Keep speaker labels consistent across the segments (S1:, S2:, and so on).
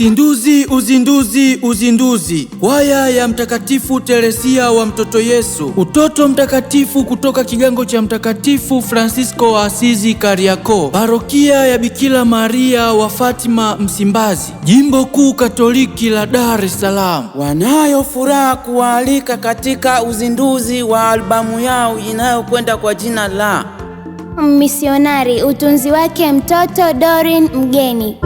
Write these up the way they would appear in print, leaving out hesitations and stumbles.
S1: Uzinduzi, uzinduzi, uzinduzi! Kwaya ya Mtakatifu Teresia wa Mtoto Yesu, utoto mtakatifu kutoka kigango cha Mtakatifu Francisco wa Asizi Kariakoo, parokia ya Bikira Maria wa Fatima Msimbazi, Jimbo Kuu Katoliki la Dar es Salaam,
S2: wanayo furaha kuwaalika katika uzinduzi wa albamu yao inayokwenda kwa jina la
S3: Misionari, utunzi wake mtoto Doreen Mgeni.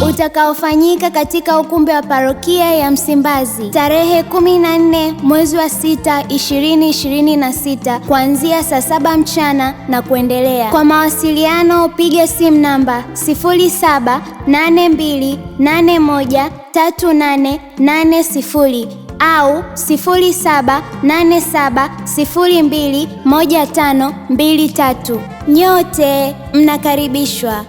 S3: Utakaofanyika katika ukumbi wa parokia ya Msimbazi tarehe 14 mwezi wa 6 2026 kuanzia saa 7 mchana na kuendelea. Kwa mawasiliano piga simu namba 0782813880 au 0787021523. Nyote mnakaribishwa.